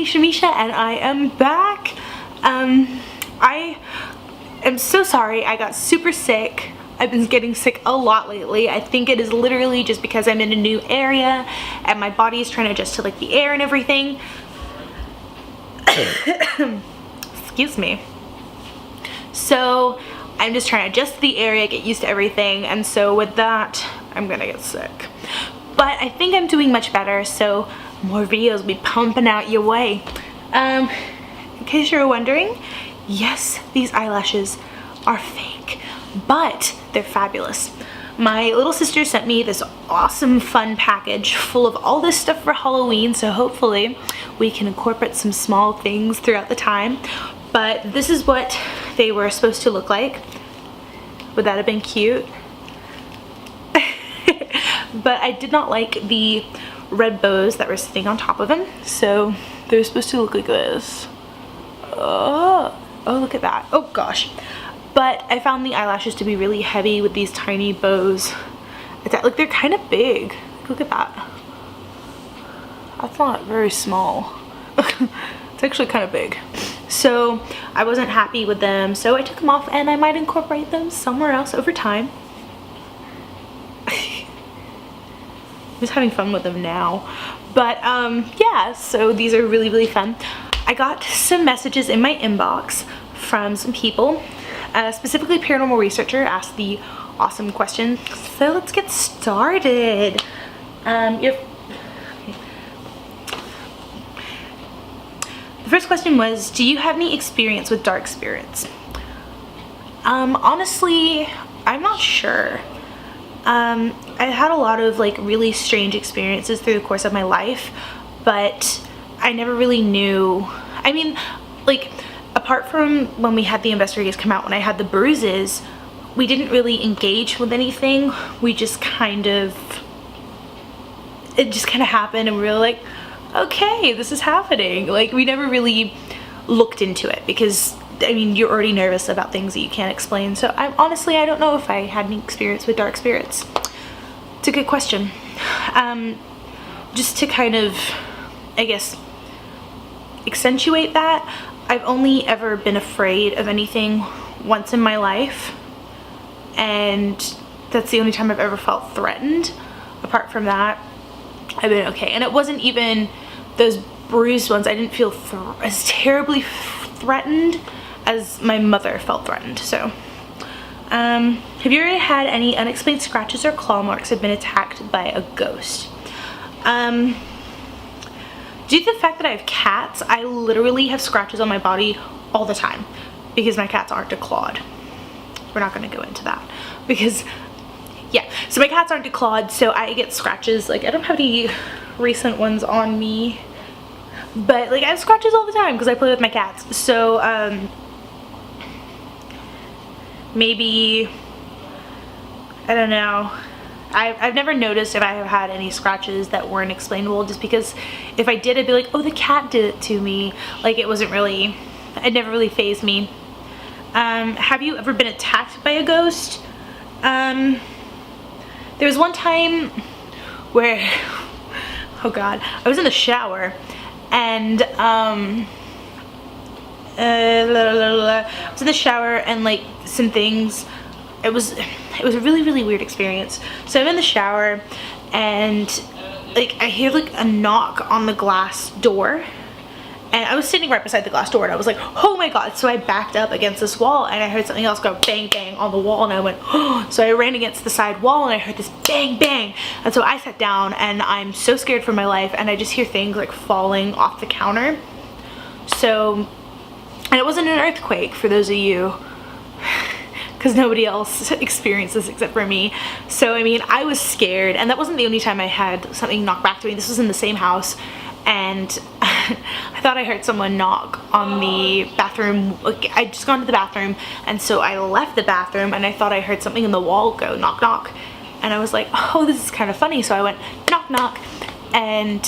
Shamisha, and I am back. I am so sorry. I got super sick. I've been getting sick a lot lately. I think it is literally just because I'm in a new area and my body is trying to adjust to like the air and everything. Excuse me. So I'm just trying to adjust to the area, get used to everything, and so with that I'm gonna get sick. But I think I'm doing much better, so more videos will be pumping out your way. In case you're wondering, yes, these eyelashes are fake, but they're fabulous. My little sister sent me this awesome fun package full of all this stuff for Halloween, so hopefully we can incorporate some small things throughout the time. But this is what they were supposed to look like. Would that have been cute? But I did not like the red bows that were sitting on top of them, so they're supposed to look like this. Oh, look at that. Oh gosh. But I found the eyelashes to be really heavy with these tiny bows. Like, they're kind of big. Look at that. That's not very small. It's actually kind of big. So I wasn't happy with them, so I took them off, and I might incorporate them somewhere else over time. I'm just having fun with them now. But yeah, so these are really, really fun. I got some messages in my inbox from some people. Specifically, paranormal researcher asked the awesome question. So let's get started. The first question was, do you have any experience with dark spirits? Honestly, I'm not sure. I've had a lot of like really strange experiences through the course of my life, but I never really knew. I mean, like, apart from when we had the investigators come out, when I had the bruises, we didn't really engage with anything. We just it just kind of happened, and we were like, okay, this is happening. Like, we never really looked into it because, I mean, you're already nervous about things that you can't explain. So honestly, I don't know if I had any experience with dark spirits. It's a good question. Just to kind of, I guess, accentuate that, I've only ever been afraid of anything once in my life, and that's the only time I've ever felt threatened. Apart from that, I've been okay. And it wasn't even those bruised ones. I didn't feel as terribly threatened as my mother felt threatened. So have you ever had any unexplained scratches or claw marks have been attacked by a ghost? Due to the fact that I have cats, I literally have scratches on my body all the time because my cats aren't declawed. We're not going to go into that because, yeah, so my cats aren't declawed, so I get scratches. Like, I don't have any recent ones on me, but like, I have scratches all the time because I play with my cats. So maybe, I don't know, I've never noticed if I have had any scratches that weren't explainable, just because if I did, I'd be like, oh, the cat did it to me. Like, it never really fazed me. Have you ever been attacked by a ghost? There was one time where, oh god, I was in the shower, and I was in the shower, and like some things, it was a really, really weird experience. So I'm in the shower, and like I hear like a knock on the glass door, and I was sitting right beside the glass door, and I was like, oh my god. So I backed up against this wall, and I heard something else go bang bang on the wall, and I went, oh. So I ran against the side wall, and I heard this bang bang, and so I sat down, and I'm so scared for my life, and I just hear things like falling off the counter. So, and it wasn't an earthquake, for those of you, because nobody else experienced this except for me. So I mean, I was scared, and that wasn't the only time I had something knock back to me. This was in the same house, and I thought I heard someone knock on the bathroom. Like, I'd just gone to the bathroom, and so I left the bathroom, and I thought I heard something in the wall go knock knock, and I was like, oh, this is kind of funny. So I went knock knock, and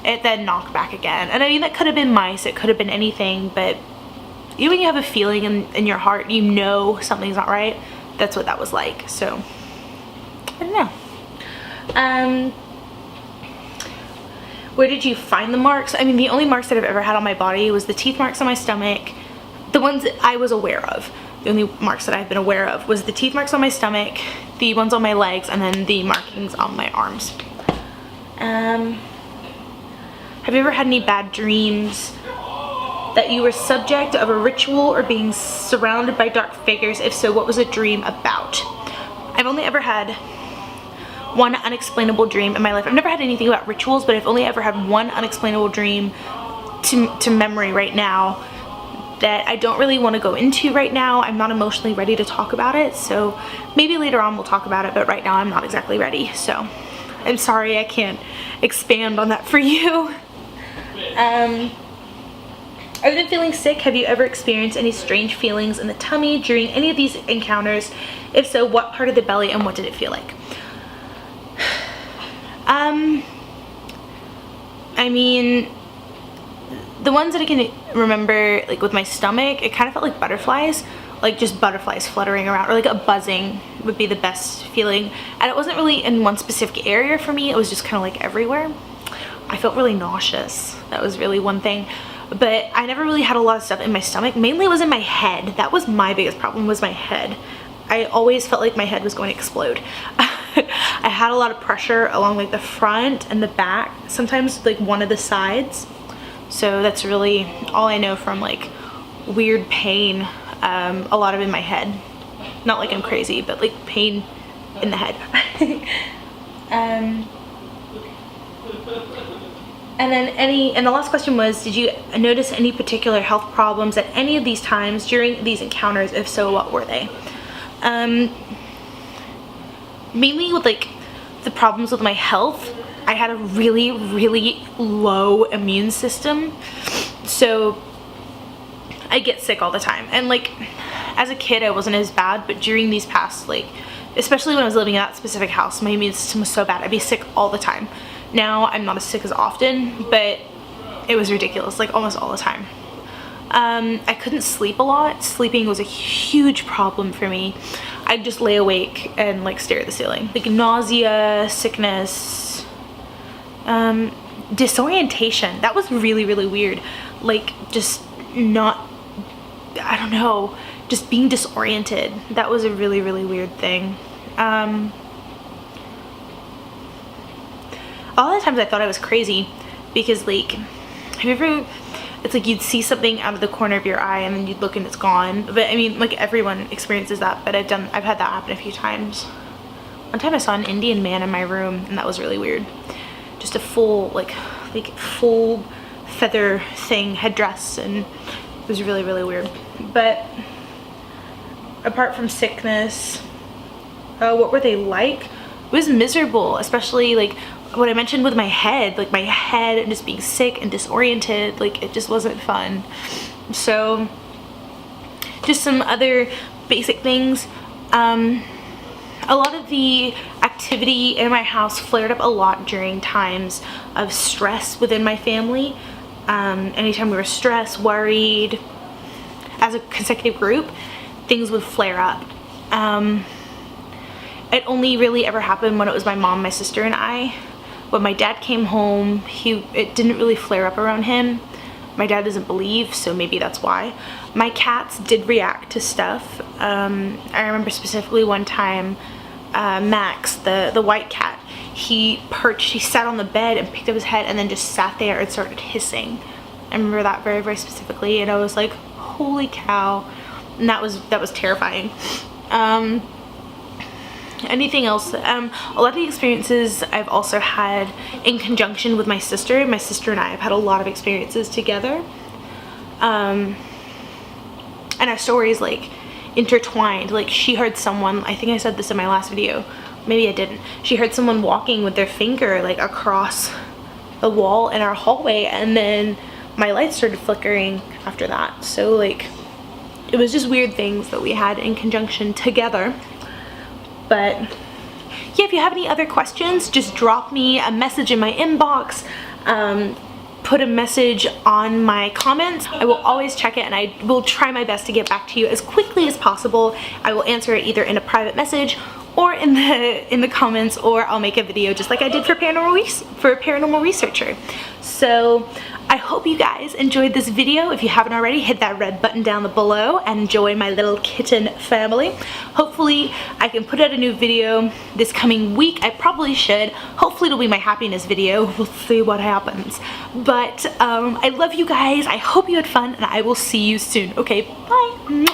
it then knocked back again. And I mean, that could have been mice, it could have been anything, but even when you have a feeling in your heart, you know something's not right, that's what that was like. So I don't know. Where did you find the marks? I mean, the only marks that I've ever had on my body was the teeth marks on my stomach. The ones that I was aware of. The only marks that I've been aware of was the teeth marks on my stomach, the ones on my legs, and then the markings on my arms. Have you ever had any bad dreams that you were subject of a ritual or being surrounded by dark figures? If so, what was the dream about? I've only ever had one unexplainable dream in my life. I've never had anything about rituals, but I've only ever had one unexplainable dream to memory right now that I don't really want to go into right now. I'm not emotionally ready to talk about it, so maybe later on we'll talk about it, but right now I'm not exactly ready, so I'm sorry I can't expand on that for you. Other than feeling sick, have you ever experienced any strange feelings in the tummy during any of these encounters? If so, what part of the belly and what did it feel like? I mean, the ones that I can remember, like with my stomach, it kind of felt like butterflies, like just butterflies fluttering around, or like a buzzing would be the best feeling. And it wasn't really in one specific area for me, it was just kind of like everywhere. I felt really nauseous. That was really one thing. But I never really had a lot of stuff in my stomach. Mainly it was in my head. That was my biggest problem, was my head. I always felt like my head was going to explode. I had a lot of pressure along like the front and the back, sometimes like one of the sides. So that's really all I know from like weird pain, a lot of in my head. Not like I'm crazy, but like pain in the head. And then the last question was, did you notice any particular health problems at any of these times during these encounters? If so, what were they? Mainly with like the problems with my health, I had a really, really low immune system. So I get sick all the time. And like as a kid, I wasn't as bad, but during these past, like, especially when I was living in that specific house, my immune system was so bad. I'd be sick all the time. Now I'm not as sick as often, but it was ridiculous, like almost all the time. I couldn't sleep a lot. Sleeping was a huge problem for me. I'd just lay awake and like stare at the ceiling. Like nausea, sickness, disorientation. That was really, really weird. Like just not, I don't know, just being disoriented. That was a really, really weird thing. A lot of times I thought I was crazy because like, have you ever, it's like you'd see something out of the corner of your eye and then you'd look and it's gone. But I mean, like everyone experiences that, but I've had that happen a few times. One time I saw an Indian man in my room and that was really weird. Just a full, like full feather thing, headdress, and it was really, really weird. But apart from sickness, what were they like? It was miserable, especially like what I mentioned with my head, like my head just being sick and disoriented, like it just wasn't fun. So just some other basic things. A lot of the activity in my house flared up a lot during times of stress within my family. Anytime we were stressed, worried, as a consecutive group, things would flare up. It only really ever happened when it was my mom, my sister, and I. When my dad came home, it didn't really flare up around him. My dad doesn't believe, so maybe that's why. My cats did react to stuff. I remember specifically one time, Max, the white cat, he sat on the bed and picked up his head and then just sat there and started hissing. I remember that very, very specifically, and I was like, holy cow. And that was terrifying. Anything else? A lot of the experiences I've also had in conjunction with my sister. My sister and I have had a lot of experiences together. And our stories like intertwined. Like she heard someone, I think I said this in my last video, maybe I didn't. She heard someone walking with their finger like across the wall in our hallway, and then my lights started flickering after that. So like it was just weird things that we had in conjunction together. But yeah, if you have any other questions, just drop me a message in my inbox, put a message on my comments. I will always check it and I will try my best to get back to you as quickly as possible. I will answer it either in a private message or in the comments, or I'll make a video just like I did for paranormal researcher. So I hope you guys enjoyed this video. If you haven't already, hit that red button down below and join my little kitten family. Hopefully I can put out a new video this coming week. I probably should. Hopefully it'll be my happiness video. We'll see what happens. But I love you guys. I hope you had fun, and I will see you soon. Okay, bye.